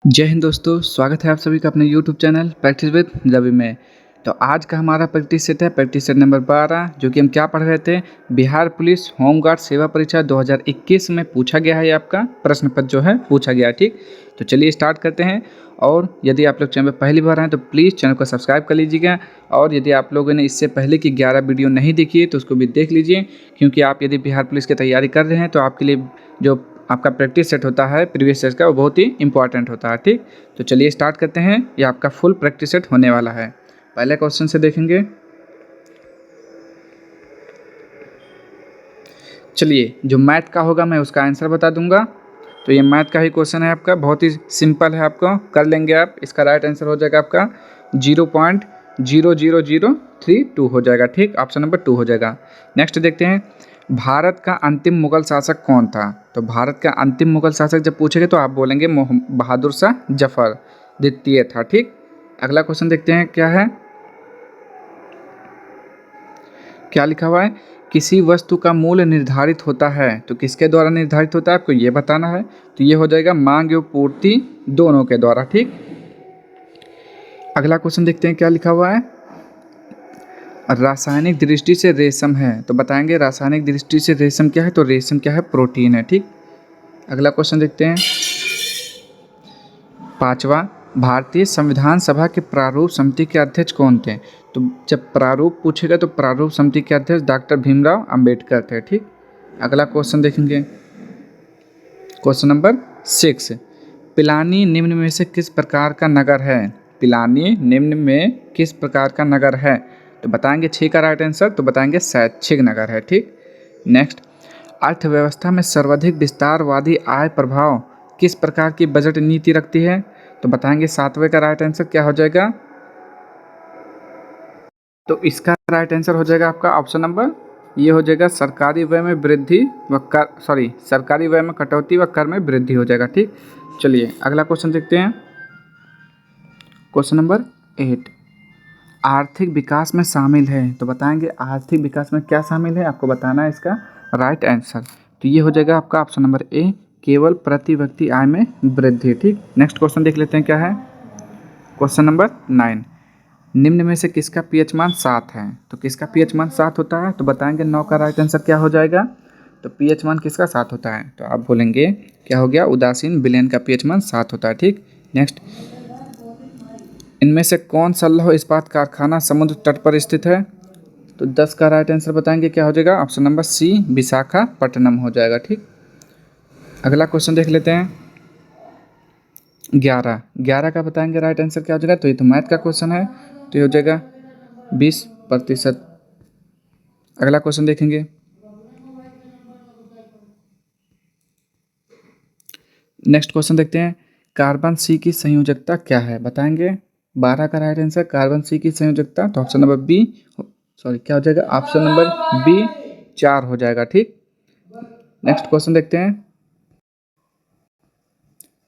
जय हिंद दोस्तों, स्वागत है आप सभी का अपने YouTube channel practice with Ravi में। तो आज का हमारा प्रैक्टिस सेट है प्रैक्टिस सेट नंबर 12, जो कि हम क्या पढ़ रहे थे। बिहार पुलिस होमगार्ड सेवा परीक्षा 2021 में पूछा गया है, आपका प्रश्न पत्र जो है पूछा गया है। ठीक, तो चलिए स्टार्ट करते हैं। और यदि आप लोग चैनल पर पहली बार आए तो प्लीज़ चैनल को सब्सक्राइब कर लीजिएगा। और यदि आप लोगों ने इससे पहले की 11 वीडियो नहीं देखी है तो उसको भी देख लीजिए, क्योंकि आप यदि बिहार पुलिस की तैयारी कर रहे हैं तो आपके लिए जो आपका प्रैक्टिस सेट होता है प्रीवियस ईयर का, वो बहुत ही इंपॉर्टेंट होता है। ठीक, तो चलिए स्टार्ट करते हैं। ये आपका फुल प्रैक्टिस सेट होने वाला है। पहले क्वेश्चन से देखेंगे। चलिए, जो मैथ का होगा मैं उसका आंसर बता दूंगा। तो ये मैथ का ही क्वेश्चन है आपका, बहुत ही सिंपल है, आपको कर लेंगे आप। इसका राइट आंसर हो जाएगा आपका 0.00032 हो जाएगा। ठीक, ऑप्शन नंबर 2 हो जाएगा। नेक्स्ट देखते हैं, भारत का अंतिम मुगल शासक कौन था। तो भारत का अंतिम मुगल शासक जब पूछेंगे तो आप बोलेंगे बहादुर शाह जफर द्वितीय था। ठीक, अगला क्वेश्चन देखते हैं क्या है, क्या लिखा हुआ है। किसी वस्तु का मूल्य निर्धारित होता है तो किसके द्वारा निर्धारित होता है, आपको ये बताना है। तो ये हो जाएगा मांग एवं पूर्ति दोनों के द्वारा। ठीक, अगला क्वेश्चन देखते हैं क्या लिखा हुआ है। रासायनिक दृष्टि से रेशम है, तो बताएंगे रासायनिक दृष्टि से रेशम क्या है। तो रेशम क्या है, प्रोटीन है। ठीक, अगला क्वेश्चन देखते हैं, पांचवा, भारतीय संविधान सभा के प्रारूप समिति के अध्यक्ष कौन थे। तो जब प्रारूप पूछेगा तो प्रारूप समिति के अध्यक्ष डॉक्टर भीमराव अंबेडकर थे। ठीक, अगला क्वेश्चन देखेंगे, क्वेश्चन नंबर 6, पिलानी निम्न में से किस प्रकार का नगर है। पिलानी निम्न में किस प्रकार का नगर है। तो बताएंगे 6 का राइट आंसर, तो बताएंगे शैक्षिक नगर है। ठीक, नेक्स्ट, अर्थव्यवस्था में सर्वाधिक विस्तारवादी आय प्रभाव किस प्रकार की बजट नीति रखती है। तो बताएंगे 7वें का राइट आंसर क्या हो जाएगा। तो इसका राइट आंसर हो जाएगा आपका ऑप्शन नंबर, ये हो जाएगा सरकारी व्यय में वृद्धि व कर सरकारी व्यय में कटौती व कर में वृद्धि हो जाएगा। ठीक, चलिए अगला क्वेश्चन देखते हैं, क्वेश्चन नंबर 8, आर्थिक विकास में शामिल है। तो बताएंगे आर्थिक विकास में क्या शामिल है, आपको बताना है इसका राइट आंसर। तो ये हो जाएगा आपका ऑप्शन नंबर ए, केवल प्रति व्यक्ति आय में वृद्धि। ठीक, नेक्स्ट क्वेश्चन देख लेते हैं क्या है, क्वेश्चन नंबर 9, निम्न में से किसका पीएच मान 7 है। तो किसका पीएच मान 7 होता है, तो बताएंगे 9 का राइट आंसर क्या हो जाएगा। तो पीएच मान किसका 7 होता है, तो आप बोलेंगे क्या हो गया, उदासीन विलयन का पीएच मान 7 होता है। ठीक, नेक्स्ट, इनमें से कौन सा लौह इस्पात कारखाना समुद्र तट पर स्थित है। तो 10 का राइट आंसर बताएंगे क्या हो जाएगा, ऑप्शन नंबर सी, विशाखापट्टनम हो जाएगा। ठीक, अगला क्वेश्चन देख लेते हैं, 11 का बताएंगे राइट आंसर क्या हो जाएगा। तो ये तो मैथ का क्वेश्चन है, तो ये हो जाएगा 20%। अगला क्वेश्चन देखेंगे, नेक्स्ट क्वेश्चन देखते हैं, कार्बन सी की संयोजकता क्या है। बताएंगे 12 का राइट आंसर कार्बन सी की संयोजकता, तो ऑप्शन नंबर बी, क्या हो जाएगा, ऑप्शन नंबर बी 4 हो जाएगा। ठीक, नेक्स्ट क्वेश्चन देखते हैं,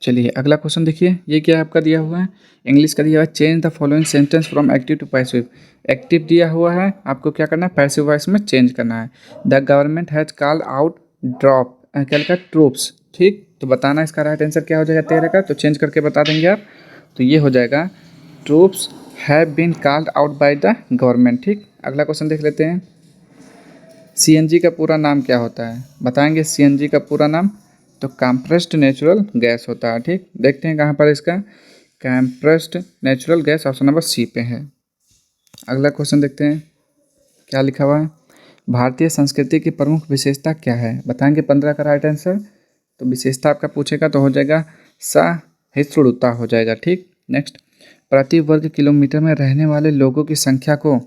चलिए अगला क्वेश्चन देखिए, ये क्या आपका दिया हुआ है, इंग्लिश का दिया हुआ है, change the following sentence from active to passive. Active दिया हुआ है, आपको क्या करना है, पैसिव वॉइस में चेंज करना है। The government has called out drop क्या लिखा, ट्रूप्स। ठीक, तो बताना इसका राइट आंसर क्या हो जाएगा 13 का, तो चेंज करके बता देंगे आप। तो ये हो जाएगा troops have been called out by the government. ठीक, अगला क्वेश्चन देख लेते हैं, सीएनजी का पूरा नाम क्या होता है। बताएंगे सीएनजी का पूरा नाम, तो कंप्रेस्ड नेचुरल गैस होता है। ठीक, देखते हैं कहाँ पर इसका, compressed natural gas option number C पे है। अगला क्वेश्चन देखते हैं क्या लिखा हुआ है, भारतीय संस्कृति की प्रमुख विशेषता क्या है। बताएंगे 15 का राइट आंसर, तो विशेषता आपका पूछेगा तो हो जाएगा सहिष्णुता हो जाएगा। ठीक, नेक्स्ट, प्रति वर्ग किलोमीटर में रहने वाले लोगों की संख्या को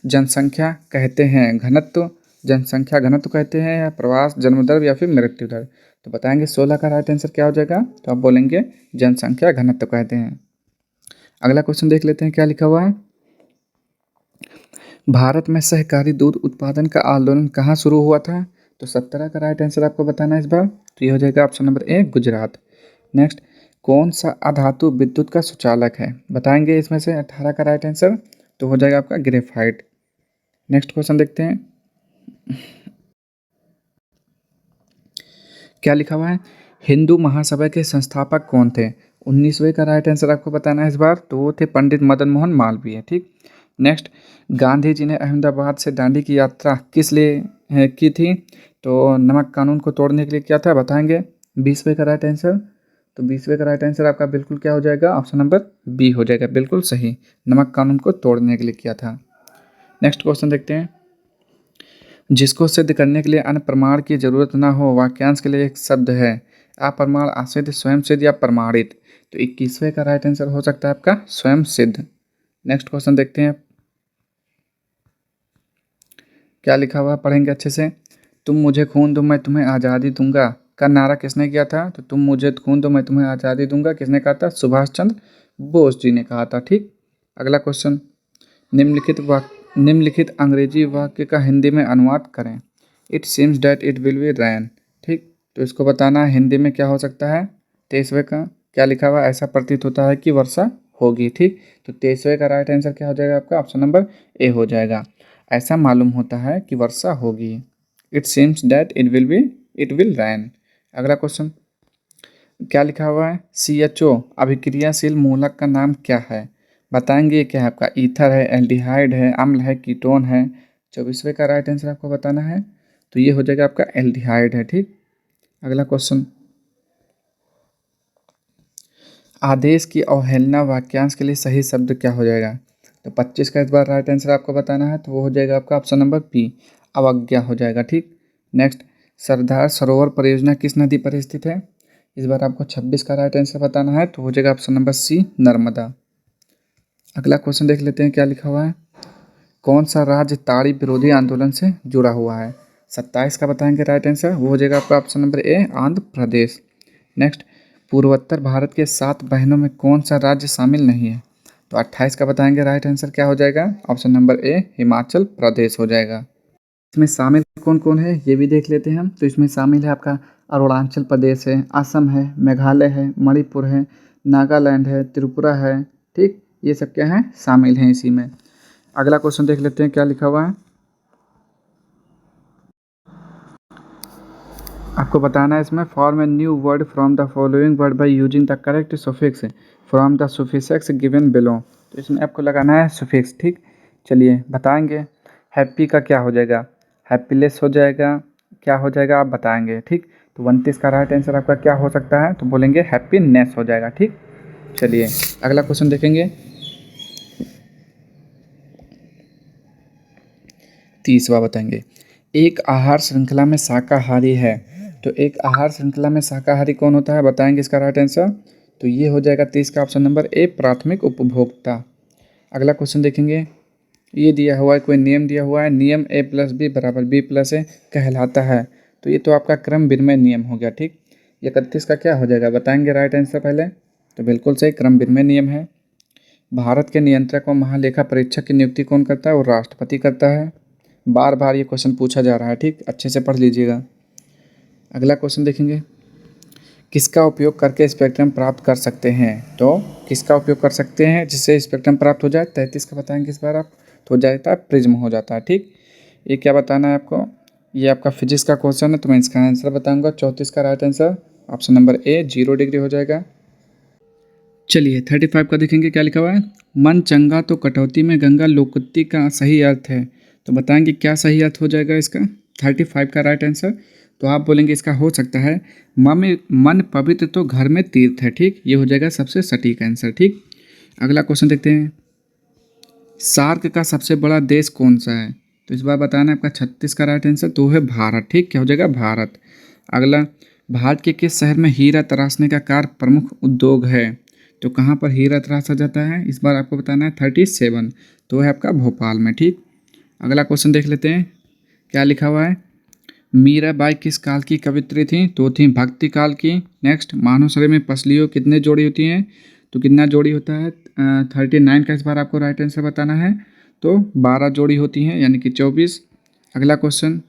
जनसंख्या कहते हैं, घनत्व जनसंख्या घनत्व कहते हैं, या प्रवास जन्म दर या फिर मृत्यु दर। तो बताएंगे 16 का राइट आंसर क्या हो जाएगा, तो आप बोलेंगे जनसंख्या घनत्व कहते हैं। अगला क्वेश्चन देख लेते हैं क्या लिखा हुआ है, भारत में सहकारी दूध उत्पादन का आंदोलन कहाँ शुरू हुआ था। तो 17 का राइट आंसर आपको बताना है इस बार, तो ये हो जाएगा option number A, Gujarat. Next, कौन सा अधातु विद्युत का सुचालक है। बताएंगे इसमें से 18 का राइट आंसर, तो हो जाएगा आपका ग्रेफाइट। नेक्स्ट क्वेश्चन देखते हैं क्या लिखा हुआ है, हिंदू महासभा के संस्थापक कौन थे। 19वें का राइट आंसर आपको बताना है इस बार, तो वो थे पंडित मदन मोहन मालवीय। ठीक, नेक्स्ट, गांधी जी ने अहमदाबाद से दांडी की यात्रा किस लिए की थी? तो नमक कानून को तोड़ने के लिए किया था, बताएंगे। 20वें का राइट आंसर, तो 20वें का राइट आंसर आपका बिल्कुल क्या हो जाएगा? ऑप्शन नंबर बी हो जाएगा, बिल्कुल सही, नमक कानून को तोड़ने के लिए किया था। नेक्स्ट क्वेश्चन देखते हैं। जिसको सिद्ध करने के लिए अन्य प्रमाण की जरूरत ना हो, वाक्यांश के लिए एक शब्द है। अप्रमाण, आसिद्ध, स्वयं सिद्ध या प्रमाणित। तो 21वें का राइट आंसर हो सकता है आपका स्वयं सिद्ध। नेक्स्ट क्वेश्चन देखते हैं, क्या लिखा हुआ पढ़ेंगे अच्छे से। तुम मुझे खून दो मैं तुम्हें आज़ादी दूंगा का नारा किसने किया था? तो तुम मुझे खून दो मैं तुम्हें आज़ादी दूंगा किसने कहा था? सुभाष चंद्र बोस जी ने कहा था। ठीक, अगला क्वेश्चन, निम्नलिखित अंग्रेजी वाक्य का हिंदी में अनुवाद करें। It seems that it will be rain. ठीक, तो इसको बताना है हिंदी में क्या हो सकता है। 23वें का क्या लिखा हुआ? ऐसा प्रतीत होता है कि वर्षा होगी। ठीक, तो 23वें का राइट आंसर क्या हो जाएगा आपका? ऑप्शन नंबर ए हो जाएगा, ऐसा मालूम होता है कि वर्षा होगी। It seems that it will rain. अगला क्वेश्चन, क्या लिखा हुआ है? CHO अभिक्रियाशील मूलक का नाम क्या है? बताएंगे। क्या है आपका? ईथर है, एल्डिहाइड है, अम्ल है, कीटोन है। 24वें का राइट आंसर आपको बताना है, तो ये हो जाएगा आपका एल्डिहाइड है। ठीक, अगला क्वेश्चन, आदेश की अवहेलना वाक्यांश के लिए सही शब्द क्या हो जाएगा? तो 25 का इस बार राइट आंसर आपको बताना है, तो वो हो जाएगा आपका ऑप्शन नंबर बी, अवज्ञा हो जाएगा। ठीक, नेक्स्ट, सरदार सरोवर परियोजना किस नदी पर स्थित है? इस बार आपको 26 का राइट आंसर बताना है, तो हो जाएगा ऑप्शन नंबर सी, नर्मदा। अगला क्वेश्चन देख लेते हैं, क्या लिखा हुआ है। कौन सा राज्य ताड़ी विरोधी आंदोलन से जुड़ा हुआ है? 27 का बताएंगे राइट आंसर, वो हो जाएगा आपका option number A, Andhra Pradesh. Next, पूर्वोत्तर भारत के 7 बहनों में कौन सा राज्य शामिल नहीं है? तो 28 का बताएंगे राइट आंसर क्या हो जाएगा? Option number A, Himachal Pradesh हो जाएगा। इसमें शामिल कौन कौन है ये भी देख लेते हैं हम। तो इसमें शामिल है आपका अरुणाचल प्रदेश है, असम है, मेघालय है, मणिपुर है, नागालैंड है, त्रिपुरा है। ठीक, ये सब क्या है? शामिल हैं इसी में। अगला क्वेश्चन देख लेते हैं, क्या लिखा हुआ है। आपको बताना है इसमें, form a new word from the following word by using the correct suffix from the suffix given below. तो इसमें आपको लगाना है सुफिक्स। ठीक, चलिए बताएंगे। हैप्पी का क्या हो जाएगा? हैप्पीलेस हो जाएगा, क्या हो जाएगा आप बताएंगे। ठीक, तो 29 का राइट आंसर आपका क्या हो सकता है? तो बोलेंगे हैप्पीनेस हो जाएगा। ठीक, चलिए अगला क्वेश्चन देखेंगे, 30वां बताएंगे। एक आहार श्रृंखला में शाकाहारी है, तो एक आहार श्रृंखला में शाकाहारी कौन होता है? बताएंगे इसका राइट आंसर, तो ये हो जाएगा 30 का ऑप्शन नंबर ए, प्राथमिक उपभोक्ता। अगला क्वेश्चन देखेंगे, ये दिया हुआ है, कोई नियम दिया हुआ है, नियम A+B=B+A कहलाता है। तो ये तो आपका क्रम विनिमय नियम हो गया। ठीक, 31 का क्या हो जाएगा? बताएंगे राइट आंसर पहले, तो बिल्कुल सही, क्रम विनिमय नियम है। भारत के नियंत्रक व महालेखा परीक्षक की नियुक्ति कौन करता है? वो राष्ट्रपति करता है। बार बार ये क्वेश्चन पूछा जा रहा है। ठीक, अच्छे से पढ़ लीजिएगा। अगला क्वेश्चन देखेंगे, किसका उपयोग करके स्पेक्ट्रम प्राप्त कर सकते हैं? तो किसका उपयोग कर सकते हैं जिससे स्पेक्ट्रम प्राप्त हो जाए? 33 का बताएंगे इस बार आप, तो हो जाता है प्रिज्म हो जाता है। ठीक, ये क्या बताना है आपको? ये आपका फिजिक्स का क्वेश्चन है, तो मैं इसका आंसर बताऊंगा। 34 का right answer option number A, 0 degree हो जाएगा। चलिए 35 का देखेंगे, क्या लिखा हुआ है। मन चंगा तो कटौती में गंगा लोकोक्ति का सही अर्थ है, तो बताएंगे क्या सही अर्थ हो जाएगा इसका? 35 का राइट आंसर, तो आप बोलेंगे इसका हो सकता है मन पवित्र तो घर में तीर्थ है। ठीक, ये हो जाएगा सबसे सटीक आंसर। ठीक, अगला क्वेश्चन देखते हैं, सार्क का सबसे बड़ा देश कौन सा है? तो इस बार बताना है आपका 36 का राइट आंसर, तो है भारत। ठीक, क्या हो जाएगा? भारत। अगला, भारत के किस शहर में हीरा तराशने का कार्य प्रमुख उद्योग है? तो कहाँ पर हीरा तराशा जाता है? इस बार आपको बताना है 37, तो है आपका भोपाल में। ठीक, अगला क्वेश्चन देख लेते हैं, क्या लिखा हुआ है। मीराबाई किस काल की कवित्री थी? तो थी भक्ति काल की। नेक्स्ट, मानव शरीर में पसलियों कितने जोड़ी होती हैं? तो कितना जोड़ी होता है? 39 का इस बार आपको राइट आंसर बताना है, तो 12 जोड़ी होती हैं, यानी कि 24। अगला क्वेश्चन,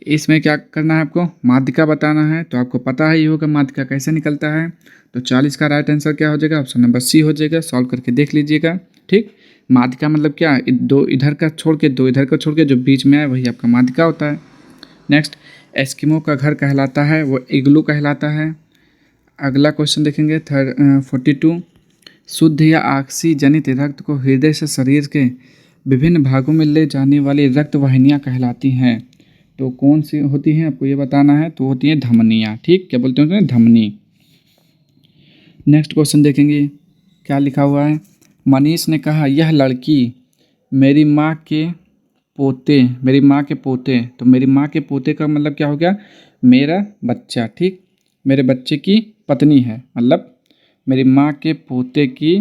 इसमें क्या करना है आपको? माध्यिका बताना है, तो आपको पता ही होगा माध्यिका कैसे निकलता है। तो 40 का राइट आंसर क्या हो जाएगा? ऑप्शन नंबर सी हो जाएगा, सॉल्व करके देख लीजिएगा। ठीक, माध्यिका मतलब क्या? दो इधर का छोड़ के दो इधर का छोड़ के जो बीच में है वही आपका माध्यिका होता है। नेक्स्ट, एस्किमो का घर कहलाता है, वो इग्लू कहलाता है। अगला क्वेश्चन देखेंगे 42। शुद्ध या ऑक्सीजनित रक्त को हृदय से शरीर के विभिन्न भागों में ले जाने वाली रक्त वाहिनियाँ कहलाती हैं। तो कौन सी होती हैं आपको ये बताना है। तो होती हैं धमनियाँ। ठीक, क्या बोलते हैं उन्हें, धमनी। नेक्स्ट क्वेश्चन देखेंगे क्या लिखा हुआ है। मनीष ने कहा यह लड़की मेरी माँ के पोते, मेरी माँ के पोते। तो मेरी माँ के पोते का मतलब क्या हो गया, मेरा बच्चा। ठीक, मेरे बच्चे की पत्नी है, मतलब मेरी माँ के पोते की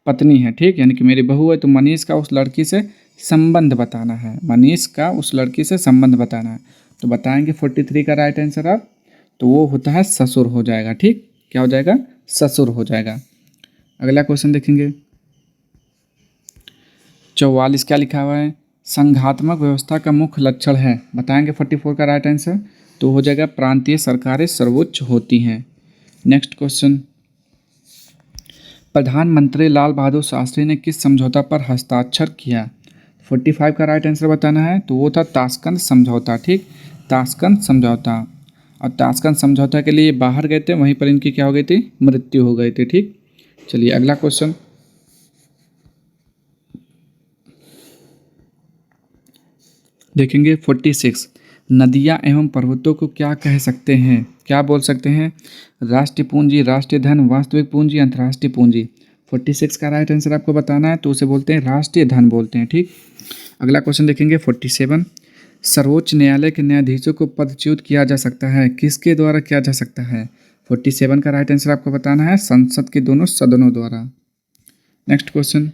पत्नी है। ठीक, यानी कि मेरी बहू है। तो मनीष का उस लड़की से संबंध बताना है। मनीष का उस लड़की से संबंध बताना है। तो बताएंगे 43 का राइट आंसर आप। तो वो होता है ससुर हो जाएगा। ठीक, क्या हो जाएगा, ससुर हो जाएगा। अगला क्वेश्चन देखेंगे 44 क्या लिखा हुआ है। संघात्मक व्यवस्था का मुख्य लक्षण है। बताएंगे 44 का राइट आंसर। तो हो जाएगा प्रांतीय सरकारें सर्वोच्च होती हैं। नेक्स्ट क्वेश्चन, प्रधानमंत्री लाल बहादुर शास्त्री ने किस समझौता पर हस्ताक्षर किया। 45 का राइट आंसर बताना है। तो वो था ताशकंद समझौता। ठीक, ताशकंद समझौता। और ताशकंद समझौता के लिए बाहर गए थे, वहीं पर इनकी क्या हो गई थी, मृत्यु हो गई थी। ठीक, चलिए अगला क्वेश्चन देखेंगे 46। नदियाँ एवं पर्वतों को क्या कह सकते हैं, क्या बोल सकते हैं। राष्ट्रीय पूंजी, राष्ट्रीय धन, वास्तविक पूंजी, अंतर्राष्ट्रीय पूंजी। 46 का राइट आंसर आपको बताना है। तो उसे बोलते हैं राष्ट्रीय धन बोलते हैं। ठीक, अगला क्वेश्चन देखेंगे 47। सर्वोच्च न्यायालय के न्यायाधीशों को पदच्युत किया जा सकता है, किसके द्वारा किया जा सकता है। 47 का राइट आंसर आपको बताना है, संसद के दोनों सदनों द्वारा। नेक्स्ट क्वेश्चन,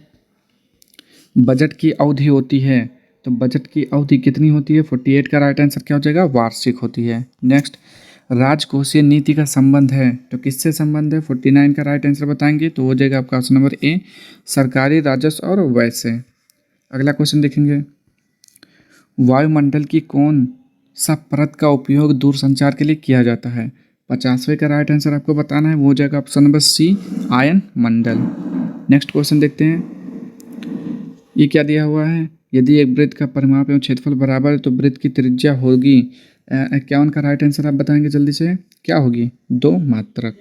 बजट की अवधि होती है। तो बजट की अवधि कितनी होती है। 48 का राइट आंसर क्या हो जाएगा, वार्षिक होती है। नेक्स्ट, राजकोषीय नीति का संबंध है। तो किससे संबंध है। 49 का राइट आंसर बताएंगे। तो हो जाएगा आपका ऑप्शन नंबर ए, सरकारी राजस्व और व्यय से। अगला क्वेश्चन देखेंगे, वायुमंडल की कौन सा परत का उपयोग दूरसंचार के लिए किया जाता है। 50वें का राइट आंसर आपको बताना है। वो हो जाएगा ऑप्शन नंबर सी, आयन मंडल। नेक्स्ट क्वेश्चन देखते हैं, ये क्या दिया हुआ है। यदि एक वृत्त का परिमाप एवं क्षेत्रफल बराबर है तो वृत्त की त्रिज्या होगी 51 का राइट आंसर आप बताएंगे जल्दी से, क्या होगी, 2 मात्रक।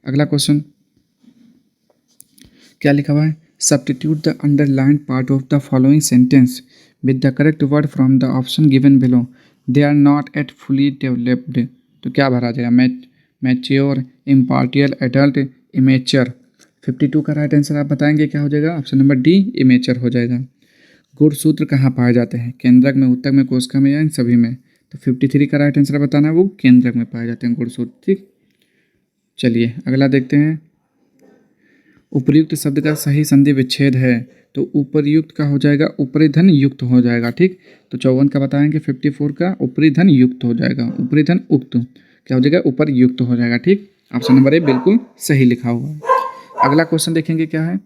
अगला क्वेश्चन क्या लिखा हुआ है, substitute the underlined part of the following sentence with the correct word from the option given below. They are not at fully developed. तो क्या भरा जाएगा, मैच्योर, इम्पार्टियल, एडल्ट, इमेच्योर। 52 का राइट आंसर आप बताएंगे, क्या हो जाएगा, ऑप्शन नंबर डी, इमेच्योर हो जाएगा। गुणसूत्र कहाँ पाए जाते हैं, केंद्रक में, ऊतक में, कोशिका में या इन सभी में। तो 53 का राइट आंसर बताना है, वो केंद्रक में पाए जाते हैं गुणसूत्र। ठीक, चलिए अगला देखते हैं, उपर्युक्त शब्द का सही संधि विच्छेद है। तो उपर्युक्त का हो जाएगा ऊपरी धन युक्त हो जाएगा। ठीक, तो 54 का बताएंगे, 54 का ऊपरी धन युक्त हो जाएगा, ऊपरी धन उक्त क्या हो जाएगा, ऊपर युक्त हो जाएगा। ठीक, ऑप्शन नंबर ए बिल्कुल सही लिखा हुआ है। अगला क्वेश्चन देखेंगे क्या है,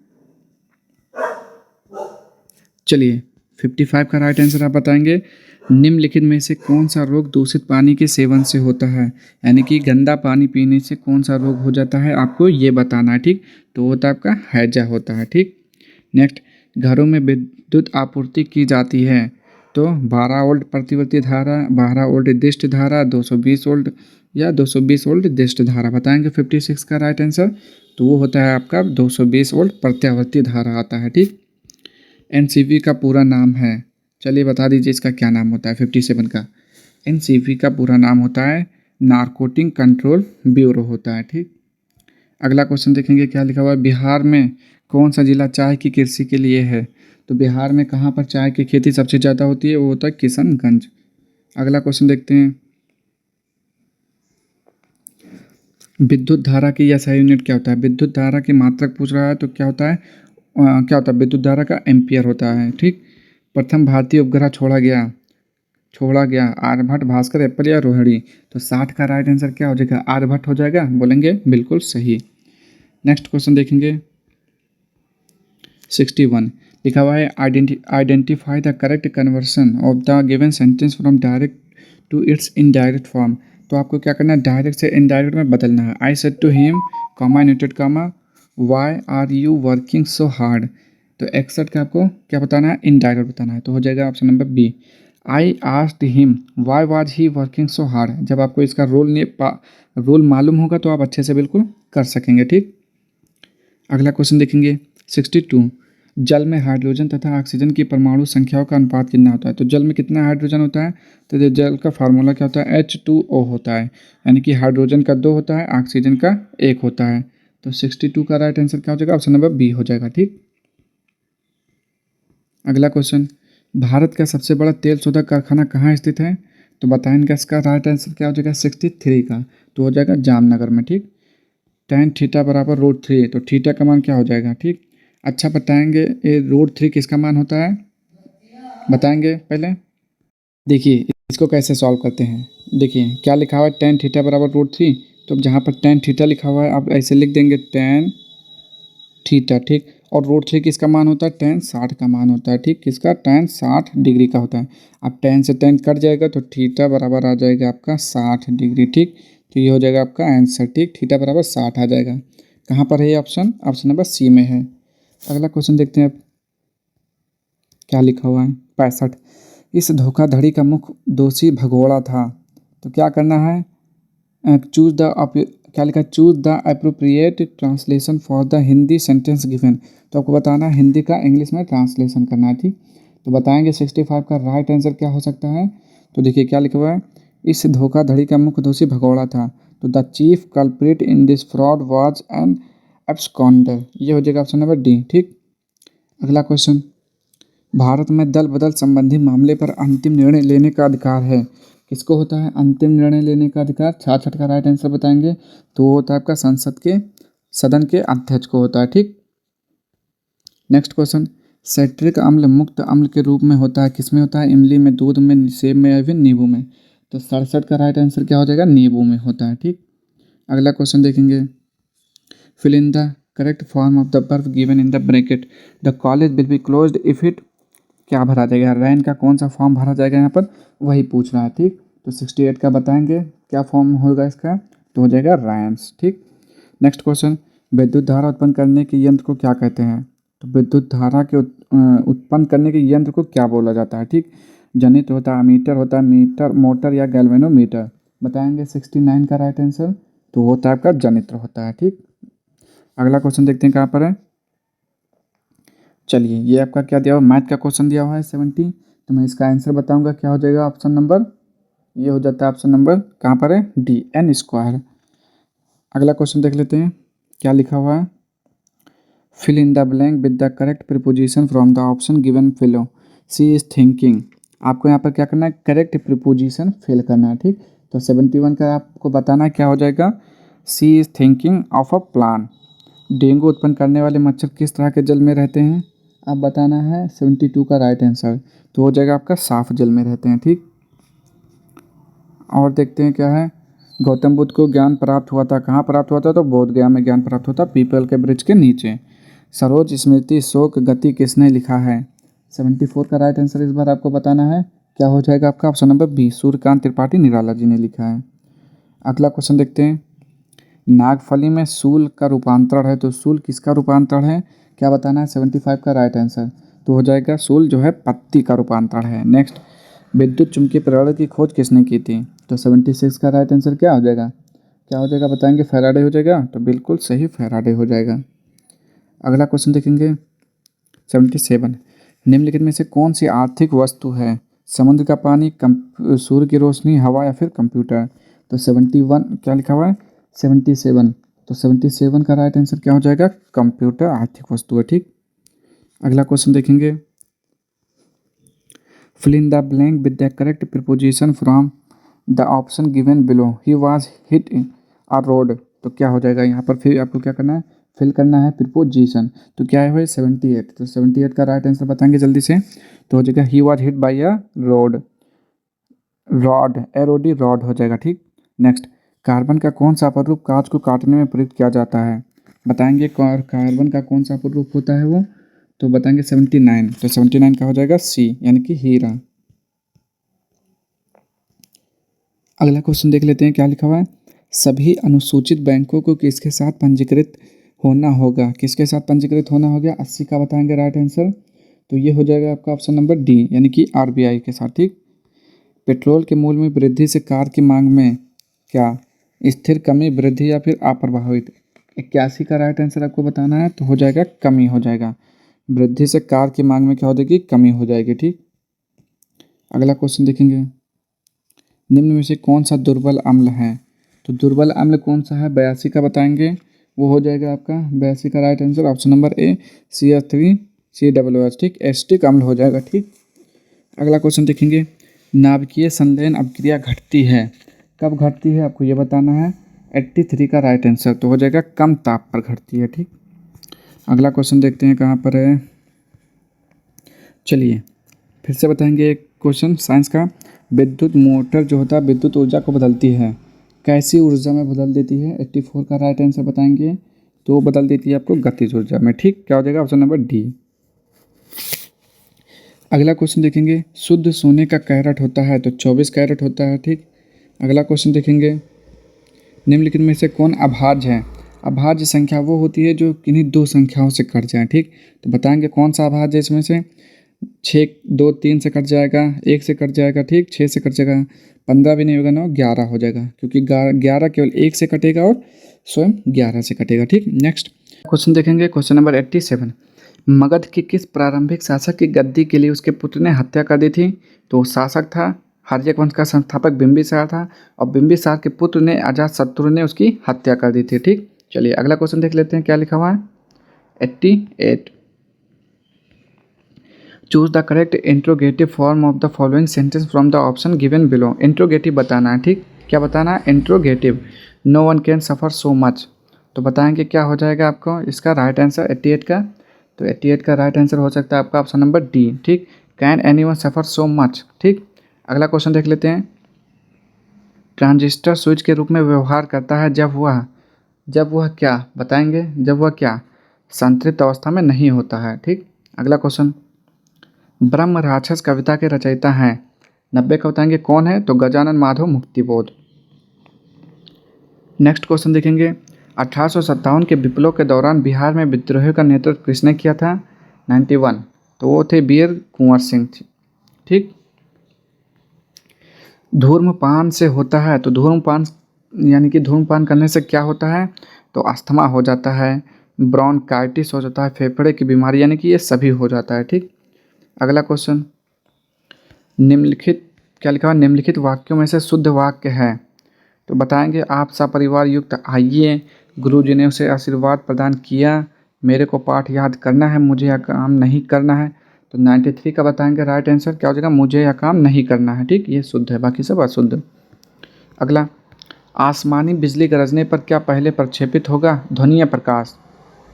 चलिए 55 का राइट आंसर आप बताएंगे, निम्नलिखित में से कौन सा रोग दूषित पानी के सेवन से होता है। यानी कि गंदा पानी पीने से कौन सा रोग हो जाता है, आपको ये बताना है। ठीक, तो होता है आपका हैजा होता है। ठीक, नेक्स्ट, घरों में विद्युत आपूर्ति की जाती है। तो 12 वोल्ट प्रतिवर्ती धारा, 12 वोल्ट दिष्ट धारा, 220 वोल्ट या 220 वोल्ट दिष्ट धारा। बताएंगे 56 का राइट आंसर। तो वो होता है आपका 220 वोल्ट प्रत्यावर्ती धारा आता है। ठीक, एनसीबी का पूरा नाम है, चलिए बता दीजिए इसका क्या नाम होता है। 57 का, एनसीबी का पूरा नाम होता है नारकोटिक कंट्रोल ब्यूरो होता है। ठीक, अगला क्वेश्चन देखेंगे क्या लिखा हुआ है, बिहार में कौन सा जिला चाय की कृषि के लिए है। तो बिहार में कहाँ पर चाय की खेती सबसे ज़्यादा होती है, वो होता है किशनगंज। अगला क्वेश्चन देखते हैं, विद्युत धारा की SI यूनिट क्या होता है। विद्युत धारा की मात्रक पूछ रहा है, तो क्या होता है, क्या होता है, विद्युत धारा का एम्पियर होता है। ठीक, प्रथम भारतीय उपग्रह छोड़ा गया आर्यभट्ट, भास्कर, एप्पल या रोहिणी। तो 60 का राइट आंसर क्या हो जाएगा, आर्यभट्ट हो जाएगा, बोलेंगे बिल्कुल सही। नेक्स्ट क्वेश्चन देखेंगे 61, लिखा हुआ है, identify the correct conversion of the given sentence from direct to its indirect form. तो आपको क्या करना है, डायरेक्ट से इनडायरेक्ट में बदलना है। I said to him, comma united comma, why are you working so hard. तो एक्सेट का आपको क्या बताना है, इनडायरेक्ट बताना है। तो हो जाएगा option number B, I asked him why was he working so hard. जब आपको इसका रोल मालूम होगा तो आप अच्छे से बिल्कुल कर सकेंगे। ठीक, अगला क्वेश्चन देखेंगे 62। जल में हाइड्रोजन तथा ऑक्सीजन की परमाणु संख्याओं का अनुपात कितना होता है। तो जल में कितना हाइड्रोजन होता है, तो ये जल का फार्मूला क्या होता है, H2O होता है, यानी कि हाइड्रोजन का 2 होता है, ऑक्सीजन का 1 होता है। तो 62 का राइट आंसर क्या हो जाएगा, ऑप्शन नंबर बी हो जाएगा। ठीक, अगला क्वेश्चन, भारत का सबसे बड़ा तेल शोधक कारखाना कहाँ स्थित है। तो बताएं इनका, इसका राइट आंसर क्या हो जाएगा, 63 का, तो हो जाएगा जामनगर में। ठीक, tan थीटा बराबर √3, तो थीटा का मान क्या हो जाएगा। ठीक, अच्छा बताएंगे ये √3 किसका मान होता है, बताएंगे पहले। देखिए इसको कैसे सॉल्व करते हैं। देखिए क्या लिखा हुआ है, tan थीटा बराबर √3, तो अब जहाँ पर tan थीटा लिखा हुआ है आप ऐसे लिख देंगे tan थीटा। ठीक, और √3 किसका मान होता है, tan 60 का मान होता है। ठीक, किसका, tan 60 डिग्री का होता है। अब tan से tan कट जाएगा तो थीटा बराबर आ जाएगा आपका 60 डिग्री। ठीक, तो ये हो जाएगा आपका आंसर। ठीक, थीटा बराबर 60 आ जाएगा। कहाँ पर है ये ऑप्शन, ऑप्शन नंबर सी में है। अगला क्वेश्चन देखते हैं अब क्या लिखा हुआ है 65। इस धोखाधड़ी का मुख्य दोषी भगोड़ा था, तो क्या करना है, चूज द क्या लिखा है, choose the appropriate translation for the Hindi sentence given. तो आपको बताना है हिंदी का इंग्लिश में ट्रांसलेशन करना है। ठीक, तो बताएंगे 65 का राइट आंसर क्या हो सकता है। तो देखिए क्या लिखा हुआ है, इस धोखाधड़ी का मुख्य दोषी भगोड़ा था, तो the chief culprit in this fraud was an absconder, ये हो जाएगा ऑप्शन नंबर डी। ठीक, अगला क्वेश्चन, भारत में दल बदल संबंधी मामले पर अंतिम निर्णय लेने का अधिकार है, किसको होता है अंतिम निर्णय लेने का अधिकार। 66 का राइट आंसर बताएंगे, तो वो होता है आपका संसद के सदन के अध्यक्ष को होता है। ठीक, नेक्स्ट क्वेश्चन, सेट्रिक अम्ल मुक्त अम्ल के रूप में होता है, किसमें होता है, इमली में, दूध में, सेब में या फिर नींबू में। तो 67 का राइट आंसर क्या हो जाएगा, नींबू में होता है। ठीक, अगला क्वेश्चन देखेंगे, fill in the correct form of the verb given in the bracket, the college will be closed if it, क्या भरा जाएगा, रैन का कौन सा फॉर्म भरा जाएगा यहाँ पर, वही पूछ रहा है। ठीक, तो 68 का बताएंगे क्या फॉर्म होगा इसका, तो हो जाएगा रैंस। ठीक, नेक्स्ट क्वेश्चन, विद्युत धारा उत्पन्न करने के यंत्र को क्या कहते हैं। तो विद्युत धारा के उत्पन्न करने के यंत्र को क्या बोला जाता है। ठीक, जनित्र होता है, मीटर होता है, मीटर मोटर या गैल्वेनोमीटर। बताएंगे 69 का राइट आंसर, तो होता है आपका जनित्र होता है। ठीक, अगला क्वेश्चन देखते हैं कहाँ पर है। चलिए ये आपका क्या दिया हुआ, मैथ का क्वेश्चन दिया हुआ है 70, तो मैं इसका आंसर बताऊंगा क्या हो जाएगा, ऑप्शन नंबर, ये हो जाता है ऑप्शन नंबर कहाँ पर है, डी, n²। अगला क्वेश्चन देख लेते हैं क्या लिखा हुआ है, fill in the blank with the correct preposition from the option given below, she is thinking. आपको यहाँ पर क्या करना है, करेक्ट प्रीपोजिशन फिल करना है। ठीक, तो 71 का आपको बताना है क्या हो जाएगा, she is thinking of a plan. Dengue उत्पन्न करने वाले मच्छर किस तरह के जल में रहते हैं, आप बताना है 72 का राइट आंसर, तो हो जाएगा आपका साफ जल में रहते हैं। ठीक, और देखते हैं क्या है, गौतम बुद्ध को ज्ञान प्राप्त हुआ था, कहाँ प्राप्त हुआ था, तो बोध गया में ज्ञान प्राप्त हुआ था, पीपल के वृक्ष के नीचे। सरोज स्मृति शोक गति किसने लिखा है। 74 का राइट आंसर इस बार आपको बताना है क्या हो जाएगा आपका, option number B, Suryakant Tripathi Nirala ji ने लिखा है। अगला क्वेश्चन देखते हैं, नागफली में सूल का रूपांतरण है, तो सूल किसका रूपांतरण है, क्या बताना है, 75 का राइट आंसर, तो हो जाएगा सूल जो है पत्ती का रूपांतरण है। नेक्स्ट, विद्युत चुम्बकीय प्रेरण की खोज किसने की थी, तो 76 का राइट आंसर क्या हो जाएगा, क्या हो जाएगा बताएंगे, फैराडे हो जाएगा, तो बिल्कुल सही फैराडे हो जाएगा। अगला क्वेश्चन देखेंगे 77, निम्नलिखित में से कौन सी आर्थिक वस्तु है, समुद्र का पानी, सूर्य की रोशनी, हवा या फिर कंप्यूटर। तो 71 क्या लिखा हुआ है, 77, तो 77 का राइट आंसर क्या हो जाएगा, कंप्यूटर आर्थिक वस्तु है। ठीक, अगला क्वेश्चन देखेंगे, fill in the blank with the correct preposition from the option given below, he was hit a road. तो क्या हो जाएगा यहाँ पर, फिर आपको क्या करना है, फिल करना है प्रीपोजिशन, तो क्या है भाई 78, तो 78 का राइट आंसर बताएंगे जल्दी से, तो हो जाएगा he was hit by a rod, rod, एरोडी रॉड हो जाएगा। ठीक, नेक्स्ट, कार्बन का कौन सा अपरूप कांच को काटने में प्रयुक्त किया जाता है, बताएंगे कार्बन का कौन सा अपरूप होता है वो, तो बताएंगे 79, तो 79 का हो जाएगा सी, यानी कि हीरा। अगला क्वेश्चन देख लेते हैं क्या लिखा हुआ है, सभी अनुसूचित बैंकों को किसके साथ पंजीकृत होना होगा, किसके साथ पंजीकृत होना होगा, 80 का बताएंगे राइट आंसर, तो ये हो जाएगा आपका ऑप्शन नंबर डी, यानी कि आरबीआई के साथ। ठीक, पेट्रोल के मूल्य में वृद्धि से कार की मांग में क्या स्थिर कमी, वृद्धि या फिर अप्रभावित। 81 का राइट आंसर आपको बताना है, तो हो जाएगा कमी हो जाएगा। वृद्धि से कार की मांग में क्या हो जाएगी, कमी हो जाएगी। ठीक, अगला क्वेश्चन देखेंगे, निम्न में से कौन सा दुर्बल अम्ल है। तो दुर्बल अम्ल कौन सा है, 82 का बताएंगे, वो हो जाएगा आपका 82 का right answer option number A CH3COOH। ठीक, एसिटिक अम्ल हो जाएगा। ठीक, अगला क्वेश्चन देखेंगे, नाभिकीय संलयन अभिक्रिया घटती है, कब घटती है आपको ये बताना है। 83 का राइट आंसर, तो हो जाएगा कम ताप पर घटती है। ठीक, अगला क्वेश्चन देखते हैं कहाँ पर है। चलिए फिर से बताएंगे एक क्वेश्चन साइंस का। विद्युत मोटर जो होता है विद्युत ऊर्जा को बदलती है, कैसी ऊर्जा में बदल देती है। 84 का राइट आंसर बताएंगे, तो बदल देती है आपको गतिज ऊर्जा में। ठीक, क्या हो जाएगा ऑप्शन नंबर डी। अगला क्वेश्चन देखेंगे, शुद्ध सोने का कैरेट होता है, तो 24 कैरेट होता है। ठीक, अगला क्वेश्चन देखेंगे, निम्नलिखित में से कौन अभाज्य है। अभाज्य संख्या वो होती है जो किन्हीं दो संख्याओं से कट जाए। ठीक, तो बताएंगे कौन सा अभाज्य है इसमें से। 6 2 3 से कट जाएगा, 1 से कट जाएगा। ठीक, 6 से कट जाएगा, 15 भी नहीं होगा ना, 11 हो जाएगा, क्योंकि 11 केवल 1 से कटेगा और स्वयं 11 से कटेगा। ठीक, नेक्स्ट क्वेश्चन देखेंगे, क्वेश्चन नंबर 87। मगध के किस प्रारंभिक शासक की गद्दी के लिए उसके पुत्र ने हत्या कर दी थी। तो शासक था हर्यक वंश का संस्थापक बिंबिसार था, और बिंबिसार के पुत्र ने अजातशत्रु ने उसकी हत्या कर दी थी। ठीक, चलिए अगला क्वेश्चन देख लेते हैं क्या लिखा हुआ है। 88, choose the correct interrogative form of the following sentence from the option given below. Interrogative बताना है। ठीक, क्या बताना है, interrogative. No one can suffer so much, तो बताएंगे क्या हो जाएगा आपको इसका राइट आंसर 88 का। तो 88 का राइट आंसर हो सकता है आपका ऑप्शन नंबर डी। ठीक, can any one suffer so much. ठीक, अगला क्वेश्चन देख लेते हैं, ट्रांजिस्टर स्विच के रूप में व्यवहार करता है जब वह क्या बताएंगे, जब वह क्या संतृप्त अवस्था में नहीं होता है। ठीक, अगला क्वेश्चन, ब्रह्म राक्षस कविता के रचयिता हैं 90 का बताएंगे कौन है। तो गजानन माधव मुक्तिबोध। नेक्स्ट क्वेश्चन देखेंगे, 1857 के विप्लव के दौरान बिहार में विद्रोह का नेतृत्व किसने किया था। 91, तो वो थे वीर कुंवर सिंह। ठीक, धूम्रपान से होता है, तो धूम्रपान यानी कि धूम्रपान करने से क्या होता है, तो अस्थमा हो जाता है, ब्रोंकाइटिस हो जाता है, फेफड़े की बीमारी, यानी कि ये सभी हो जाता है। ठीक, अगला क्वेश्चन, निम्नलिखित क्या लिखा हुआ, निम्नलिखित वाक्यों में से शुद्ध वाक्य है। तो बताएंगे, आप सपरिवार युक्त आइए, गुरुजी ने उसे आशीर्वाद प्रदान किया, मेरे को पाठ याद करना है, मुझे यह काम नहीं करना है। तो 93 का बताएंगे राइट आंसर क्या हो जाएगा, मुझे यह काम नहीं करना है। ठीक, ये शुद्ध है, बाकी सब अशुद्ध। अगला, आसमानी बिजली गरजने पर क्या पहले प्रक्षेपित होगा, ध्वनि या प्रकाश।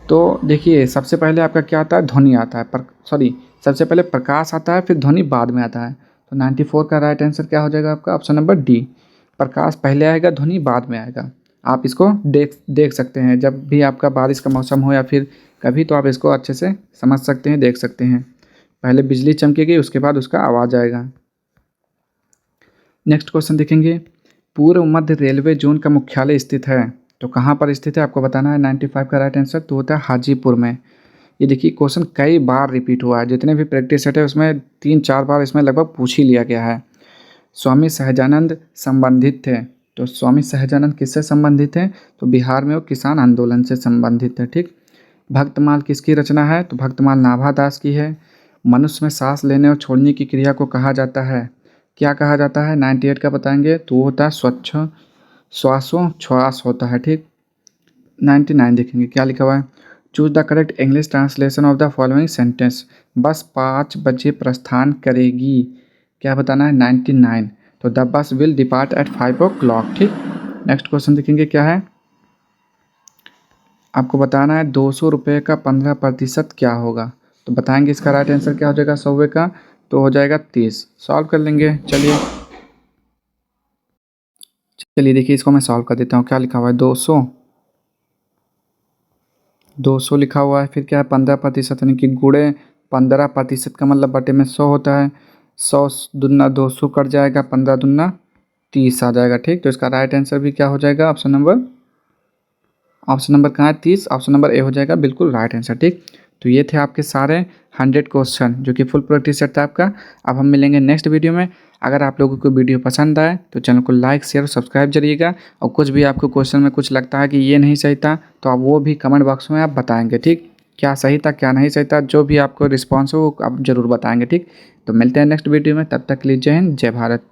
तो देखिए सबसे पहले आपका क्या आता है, ध्वनि आता है, सबसे पहले प्रकाश आता है, फिर ध्वनि बाद में आता है। तो 94 का राइट आंसर क्या हो जाएगा आपका ऑप्शन नंबर डी, प्रकाश पहले आएगा, ध्वनि बाद में आएगा। आप इसको देख सकते हैं, जब भी आपका बारिश का मौसम हो या फिर कभी, तो आप इसको अच्छे से समझ सकते हैं, देख सकते हैं। पहले बिजली चमकेगी, उसके बाद उसका आवाज़ आएगा। नेक्स्ट क्वेश्चन देखेंगे, पूर्व मध्य रेलवे जोन का मुख्यालय स्थित है, तो कहाँ पर स्थित है आपको बताना है। 95 का राइट आंसर तो होता है हाजीपुर में। ये देखिए क्वेश्चन कई बार रिपीट हुआ है, जितने भी प्रैक्टिस सेट है उसमें 3-4 बार इसमें लगभग पूछ ही लिया गया है। स्वामी सहजानंद संबंधित थे, तो स्वामी सहजानंद किससे संबंधित हैं, तो बिहार में वो किसान आंदोलन से संबंधित है। ठीक, भक्तमाल किसकी रचना है, तो भक्तमाल नाभादास की है। मनुष्य में सांस लेने और छोड़ने की क्रिया को कहा जाता है, क्या कहा जाता है। 98 का बताएंगे, तो वो होता है श्वासोच्छ्वास होता है। ठीक, 99 देखेंगे क्या लिखा हुआ है, choose the correct English translation of the following sentence. बस 5 बजे प्रस्थान करेगी, क्या बताना है 99, तो the bus will depart eight 5 o'clock। ठीक, नेक्स्ट क्वेश्चन देखेंगे क्या है, आपको बताना है 200 रुपये का 15% क्या होगा। तो बताएंगे इसका राइट आंसर क्या हो जाएगा 100 का, तो हो जाएगा 30। सॉल्व कर लेंगे, चलिए देखिए इसको मैं सॉल्व कर देता हूँ। क्या लिखा हुआ है, 200 लिखा हुआ है, फिर क्या है 15% यानी कि गुणे 15% का मतलब बटे में 100 होता है। 100 दूना 200 कट जाएगा, 15 दूना 30 आ जाएगा। ठीक, तो इसका राइट आंसर भी क्या हो जाएगा ऑप्शन नंबर कहाँ है 30, ऑप्शन नंबर ए हो जाएगा बिल्कुल राइट आंसर। ठीक, तो ये थे आपके सारे 100 क्वेश्चन जो कि फुल प्रैक्टिस सेट था आपका। अब हम मिलेंगे नेक्स्ट वीडियो में। अगर आप लोगों को वीडियो पसंद आए तो चैनल को लाइक शेयर और सब्सक्राइब करिएगा। और कुछ भी आपको क्वेश्चन में कुछ लगता है कि ये नहीं सही था तो आप वो भी कमेंट बॉक्स में आप बताएंगे, ठीक। क्या सही था क्या नहीं सही था, जो भी आपको रिस्पॉन्स हो वो आप ज़रूर बताएंगे, ठीक। तो मिलते हैं नेक्स्ट वीडियो में, तब तक के लिए जय हिंद जय भारत।